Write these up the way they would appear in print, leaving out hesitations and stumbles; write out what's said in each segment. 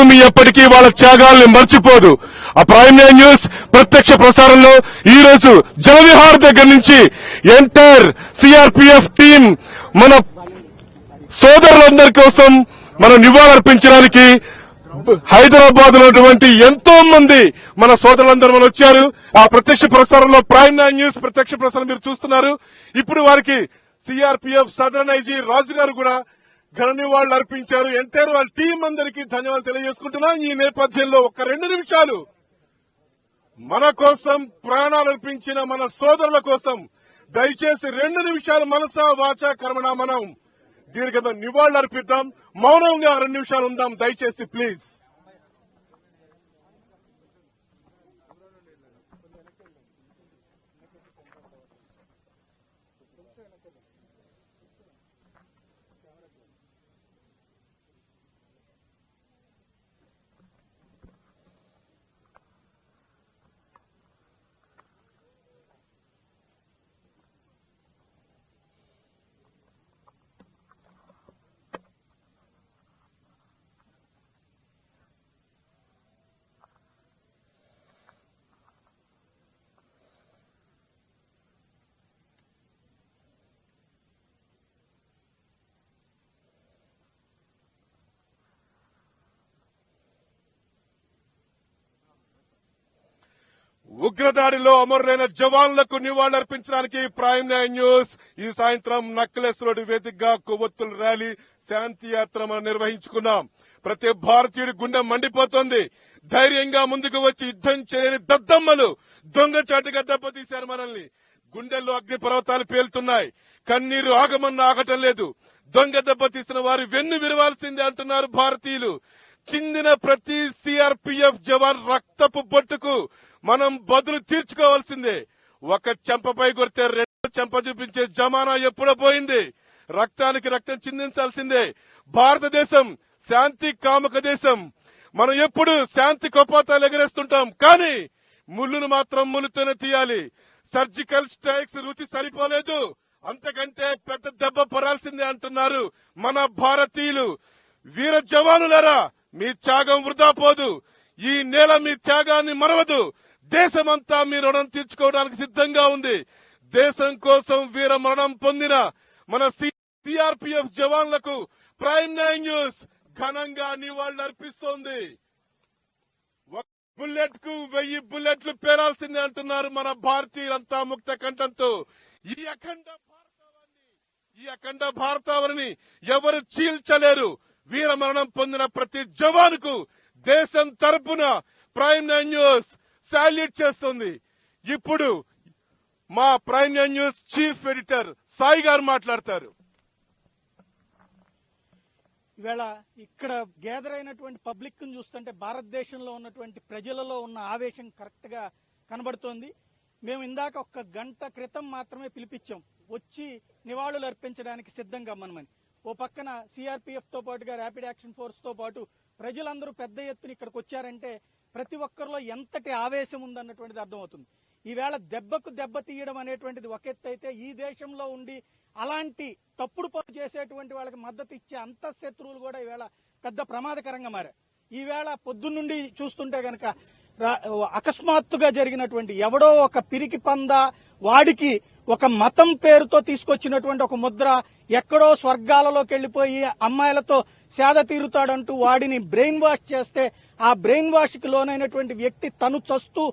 మీ ఎప్పటికీ వాళ్ళ త్యాగాల్ని మర్చిపోదు. ఆ ప్రైమ్ నైన్ న్యూస్ ప్రత్యక్ష ప్రసారంలో ఈ రోజు జలవిహార్ దగ్గర నుంచి ఎంటైర్ సిఆర్పిఎఫ్ టీం మన సోదరులందరి కోసం మనం నివాళులర్పించడానికి హైదరాబాద్ ఉన్నటువంటి ఎంతో మంది మన సోదరులందరూ మనం వచ్చారు. ఆ ప్రత్యక్ష ప్రసారంలో ప్రైమ్ నైన్ న్యూస్ ప్రత్యక్ష ప్రసారం మీరు చూస్తున్నారు. ఇప్పుడు వారికి సిఆర్పిఎఫ్ సదరన్ ఐజీ రాజు గారు కూడా ఘన నివాళులు అర్పించారు. ఎంటైర్ వాళ్ళ టీం అందరికీ ధన్యవాదాలు తెలియజేసుకుంటున్నాం. ఈ నేపథ్యంలో ఒక 2 నిమిషాలు మన కోసం ప్రాణాలు అర్పించిన మన సోదరుల కోసం దయచేసి 2 నిమిషాలు మనసా వాచా కర్మణ మనం దీనికి నివాళులు అర్పిద్దాం. మౌనంగా 2 నిమిషాలు ఉందాం దయచేసి ప్లీజ్. ఉగ్రదాడిలో అమరులైన జవాన్లకు నివాళులర్పించడానికి ప్రైమ్ నైన్ న్యూస్ ఈ సాయంత్రం నక్లెస్ రోడ్డు వేదికగా కొవ్వొత్తుల ర్యాలీ శాంతి యాత్ర మనం నిర్వహించుకున్నాం. ప్రతి భారతీయుడి గుండె మండిపోతోంది. ధైర్యంగా ముందుకు వచ్చి యుద్ధం చేయని దద్దమ్మలు దొంగచాటుగా దెబ్బతీశారు మనల్ని. గుండెల్లో అగ్ని పర్వతాలు పేలుతున్నాయి. కన్నీరు ఆగమన్నా ఆగటం లేదు. దొంగ దెబ్బతీసిన వారు వెన్ను విరవాల్సిందే అంటున్నారు భారతీయులు. చిందిన ప్రతి సిఆర్పిఎఫ్ జవాన్ రక్తపు బొట్టుకు మనం బదులు తీర్చుకోవాల్సిందే. ఒక చెంపపై కొడితే 2 చెంప చూపించే జమానా ఎప్పుడో పోయింది. రక్తానికి రక్తం చిందించాల్సిందే. భారతదేశం శాంతి కాముక దేశం. మనం ఎప్పుడు శాంతి కోపాతాలు ఎగరేస్తుంటాం, కానీ ముళ్ళును మాత్రం ముళ్ళుతోనే తీయాలి. సర్జికల్ స్ట్రైక్స్ రుచి సరిపోలేదు, అంతకంటే పెద్ద దెబ్బ పడాల్సిందే అంటున్నారు మన భారతీయులు. వీర జవానులారా, మీ త్యాగం వృధా పోదు. ఈ నేల మీ త్యాగాన్ని మరవదు. దేశమంతా మీ రుణం తీర్చుకోవడానికి సిద్ధంగా ఉంది. దేశం కోసం వీర మరణం పొందిన మన సిఆర్పిఎఫ్ జవాన్లకు ప్రైమ్ నైన్ న్యూస్ ఘనంగా నివాళులు అర్పిస్తోంది. బుల్లెట్ కు 1000 బుల్లెట్లు పేరాల్సిందే అంటున్నారు మన భారతీయులంతా ముక్త కంఠంతో. ఈ అఖండ భారతావనిని ఎవరు చీల్చలేరు. వీర మరణం పొందిన ప్రతి జవానుకు దేశం తరపున ప్రైమ్ నైన్ న్యూస్ సాల్యూట్ చేస్తుంది. ఇప్పుడు మా prime nine news chief editor Sai గారు మాట్లాడతారు. ఇవాళ ఇక్కడ గ్యాదర్ అయినటువంటి పబ్లిక్ ను చూస్తుంటే భారతదేశంలో ఉన్నటువంటి ప్రజలలో ఉన్న ఆవేశం కరెక్ట్ గా కనబడుతోంది. మేము ఇందాక 1 గంట క్రితం మాత్రమే పిలిపించాం, వచ్చి నివాళులు అర్పించడానికి సిద్ధంగా మనమని. ఓ పక్కన సిఆర్పిఎఫ్ తో పాటుగా ర్యాపిడ్ యాక్షన్ ఫోర్స్ తో పాటు ప్రజలందరూ పెద్ద ఎత్తున ఇక్కడికి వచ్చారంటే ప్రతి ఒక్కరిలో ఎంతటి ఆవేశం ఉందన్నటువంటిది అర్థమవుతుంది. ఈవేళ దెబ్బకు దెబ్బ తీయడం అనేటువంటిది ఒక ఎత్తు అయితే, ఈ దేశంలో ఉండి అలాంటి తప్పుడు పనులు చేసేటువంటి వాళ్ళకి మద్దతు ఇచ్చే అంతఃశత్రువులు కూడా ఈవేళ పెద్ద ప్రమాదకరంగా మారారు. ఈవేళ పొద్దున్నుండి చూస్తుంటే గనక అకస్మాత్తుగా జరిగినటువంటి ఎవడో ఒక పిరికి పంద వాడికి ఒక మతం పేరుతో తీసుకొచ్చినటువంటి ఒక ముద్ర, ఎక్కడో స్వర్గాలలోకి వెళ్లిపోయి అమ్మాయిలతో సేద తీరుతాడంటూ వాడిని బ్రెయిన్ వాష్ చేస్తే ఆ బ్రెయిన్ వాష్ కి లోనైనటువంటి వ్యక్తి తను చస్తూ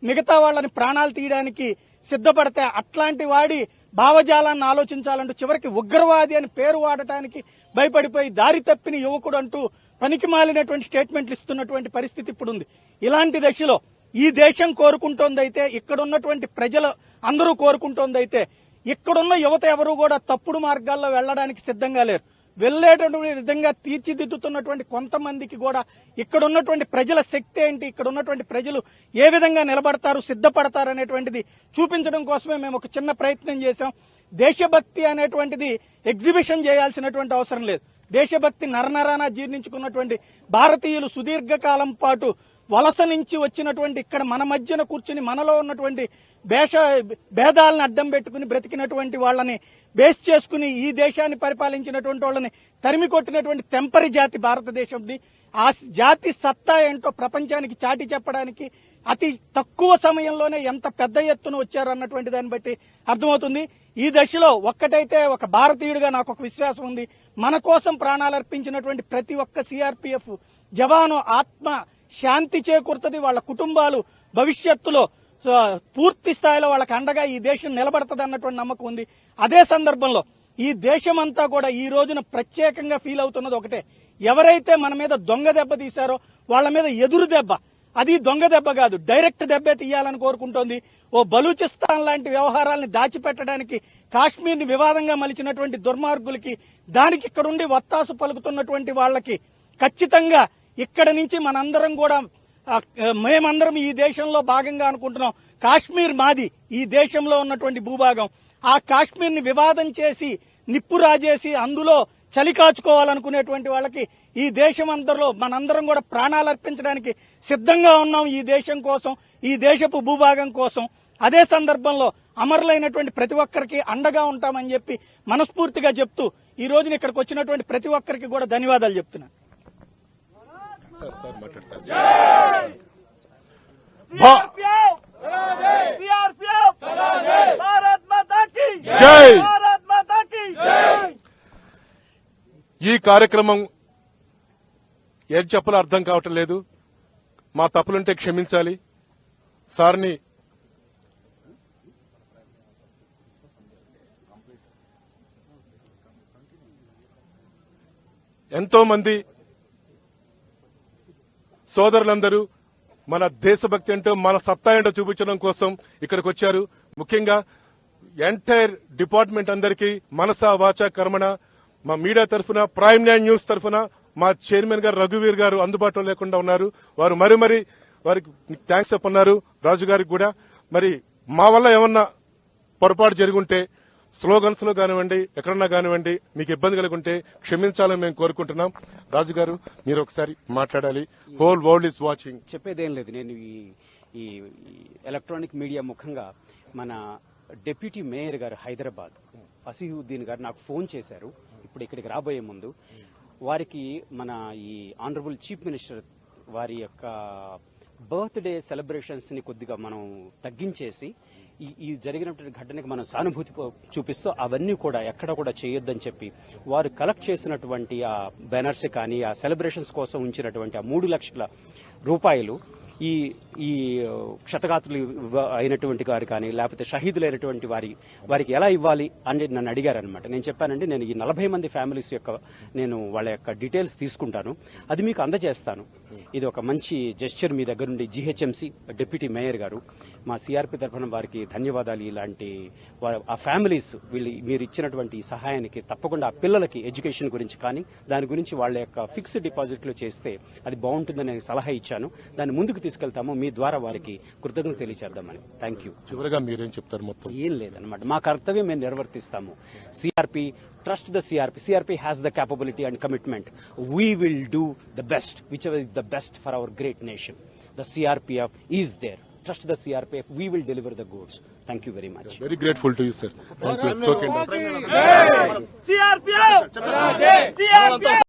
మిగతా వాళ్ళని ప్రాణాలు తీయడానికి సిద్ధపడితే అట్లాంటి వాడి భావజాలాన్ని ఆలోచించాలంటూ చివరికి ఉగ్రవాది అని పేరు వాడటానికి భయపడిపోయి దారి తప్పిన యువకుడు అంటూ పనికి మాలినటువంటి స్టేట్మెంట్లు ఇస్తున్నటువంటి పరిస్థితి ఇప్పుడు ఉంది. ఇలాంటి దశలో ఈ దేశం కోరుకుంటోందైతే, ఇక్కడ ఉన్నటువంటి ప్రజలు అందరూ కోరుకుంటోందైతే, ఇక్కడున్న యువత ఎవరూ కూడా తప్పుడు మార్గాల్లో వెళ్లడానికి సిద్ధంగా లేరు. వెళ్లేటటువంటి విధంగా తీర్చిదిద్దుతున్నటువంటి కొంతమందికి కూడా ఇక్కడ ఉన్నటువంటి ప్రజల శక్తి ఏంటి, ఇక్కడ ఉన్నటువంటి ప్రజలు ఏ విధంగా నిలబడతారు, సిద్ధపడతారు అనేటువంటిది చూపించడం కోసమే మేము ఒక చిన్న ప్రయత్నం చేశాం. దేశభక్తి అనేటువంటిది ఎగ్జిబిషన్ చేయాల్సినటువంటి అవసరం లేదు. దేశభక్తి నరనరాన జీర్ణించుకున్నటువంటి భారతీయులు సుదీర్ఘకాలం పాటు వలస నుంచి వచ్చినటువంటి ఇక్కడ మన మధ్యన కూర్చుని మనలో ఉన్నటువంటి భేదాలను అడ్డం పెట్టుకుని బ్రతికినటువంటి వాళ్ళని బేస్ చేసుకుని ఈ దేశాన్ని పరిపాలించినటువంటి వాళ్ళని తరిమి కొట్టినటువంటి తెంపరి జాతి భారతదేశంది. ఆ జాతి సత్తా ఏంటో ప్రపంచానికి చాటి చెప్పడానికి అతి తక్కువ సమయంలోనే ఎంత పెద్ద ఎత్తున వచ్చారు అన్నటువంటి దాన్ని బట్టి అర్థమవుతుంది. ఈ దశలో ఒక్కటైతే ఒక భారతీయుడిగా నాకు ఒక విశ్వాసం ఉంది, మన కోసం ప్రాణాలు అర్పించినటువంటి ప్రతి ఒక్క సిఆర్పిఎఫ్ జవాను ఆత్మ శాంతి చేకూరుతుంది. వాళ్ళ కుటుంబాలు భవిష్యత్తులో పూర్తి స్థాయిలో వాళ్ళకి అండగా ఈ దేశం నిలబడుతుంది అన్నటువంటి నమ్మకం ఉంది. అదే సందర్భంలో ఈ దేశమంతా కూడా ఈ రోజున ప్రత్యేకంగా ఫీల్ అవుతున్నది ఒకటే, ఎవరైతే మన మీద దొంగ దెబ్బ తీశారో వాళ్ళ మీద ఎదురు దెబ్బ, అది దొంగ దెబ్బ కాదు, డైరెక్ట్ దెబ్బే తీయాలని కోరుకుంటోంది. ఓ బలూచిస్తాన్ లాంటి వ్యవహారాల్ని దాచిపెట్టడానికి కాశ్మీర్ని వివాదంగా మలిచినటువంటి దుర్మార్గులకి, దానికి ఇక్కడుండి వత్తాసు పలుకుతున్నటువంటి వాళ్ళకి ఖచ్చితంగా ఇక్కడ నుంచి మనందరం కూడా మేమందరం ఈ దేశంలో భాగంగా అనుకుంటున్నాం. కాశ్మీర్ మాది, ఈ దేశంలో ఉన్నటువంటి భూభాగం. ఆ కాశ్మీర్ని వివాదం చేసి నిప్పు రాజేసి అందులో చలి కాచుకోవాలనుకునేటువంటి వాళ్ళకి ఈ దేశం అందరిలో మనందరం కూడా ప్రాణాలు అర్పించడానికి సిద్ధంగా ఉన్నాం ఈ దేశం కోసం, ఈ దేశపు భూభాగం కోసం. అదే సందర్భంలో అమరులైనటువంటి ప్రతి ఒక్కరికి అండగా ఉంటామని చెప్పి మనస్ఫూర్తిగా చెప్తూ ఈ రోజున ఇక్కడికి వచ్చినటువంటి ప్రతి ఒక్కరికి కూడా ధన్యవాదాలు చెప్తున్నాను. ఈ కార్యక్రమం ఏం చెప్పాలో అర్థం కావటం లేదు. మా తప్పులుంటే క్షమించాలి. సార్ని ఎంతో మంది సోదరులందరూ మన దేశభక్తి ఏంటో మన సత్తా ఏంటో చూపించడం కోసం ఇక్కడికి వచ్చారు. ముఖ్యంగా ఎంటైర్ డిపార్ట్మెంట్ అందరికీ మనసా వాచా కర్మణ మా మీడియా తరఫున, ప్రైమ్ 9 న్యూస్ తరఫున మా చైర్మన్ గారు రఘువీర్ గారు అందుబాటులో లేకుండా ఉన్నారు. వారు మరి వారికి థ్యాంక్స్ చెప్పన్నారు. రాజు గారికి కూడా మరి మా వల్ల ఏమన్నా పొరపాటు జరుగుంటే స్లోగన్స్ లో కానివ్వండి, ఎక్కడన్నా కానివ్వండి, మీకు ఇబ్బంది కలుగుంటే క్షమించాలని మేము కోరుకుంటున్నాం. రాజు గారు మీరు ఒకసారి మాట్లాడాలి. Whole world is watching. చెప్పేదేం లేదు. నేను ఈ ఎలక్ట్రానిక్ మీడియా ముఖంగా మన డిప్యూటీ మేయర్ గారు హైదరాబాద్ ఫసీహుద్దీన్ గారు నాకు ఫోన్ చేశారు ఇప్పుడు ఇక్కడికి రాబోయే ముందు. వారికి మన ఈ ఆనరబుల్ చీఫ్ మినిస్టర్ వారి యొక్క బర్త్డే సెలబ్రేషన్స్ ని కొద్దిగా మనం తగ్గించేసి ఈ జరిగినటువంటి ఘటనకి మనం సానుభూతి చూపిస్తూ అవన్నీ కూడా ఎక్కడ కూడా చేయొద్దని చెప్పి వారు కలెక్ట్ చేసినటువంటి ఆ బ్యానర్స్ కానీ ఆ సెలబ్రేషన్స్ కోసం ఉంచినటువంటి ఆ 3 లక్షల రూపాయలు ఈ క్షతగాతులు అయినటువంటి వారు కానీ లేకపోతే షహీదులైనటువంటి వారికి ఎలా ఇవ్వాలి అని నన్ను అడిగారనమాట. నేను చెప్పానండి, నేను ఈ 40 మంది ఫ్యామిలీస్ యొక్క నేను వాళ్ళ యొక్క డీటెయిల్స్ తీసుకుంటాను, అది మీకు అందజేస్తాను. ఇది ఒక మంచి జెస్చర్ మీ దగ్గర నుండి. జీహెచ్ఎంసీ డిప్యూటీ మేయర్ గారు మా సిఆర్పి తరఫున వారికి ధన్యవాదాలు. ఇలాంటి ఆ ఫ్యామిలీస్ మీరు ఇచ్చినటువంటి సహాయానికి తప్పకుండా ఆ పిల్లలకి ఎడ్యుకేషన్ గురించి కానీ దాని గురించి వాళ్ళ యొక్క ఫిక్స్డ్ డిపాజిట్లు చేస్తే అది బాగుంటుందని సలహా ఇచ్చాను. దాన్ని ముందుకు తీసుకెళ్తాము. మీ ద్వారా వారికి కృతజ్ఞత తెలియచేద్దామని. Thank you. చివరిగా మీరేం చెప్తారు? మొత్తం ఏం లేదన్నమాట, మా కర్తవ్యం మేము నిర్వర్తిస్తాము. CRP, trust the CRP. CRP has the capability and commitment. We will do the best, whichever is the best for our great nation. The CRPF is there. Trust the CRPF. We will deliver the goods. Thank you very much. Very grateful to you, sir. Thank you. It's okay. CRPF! CRPF!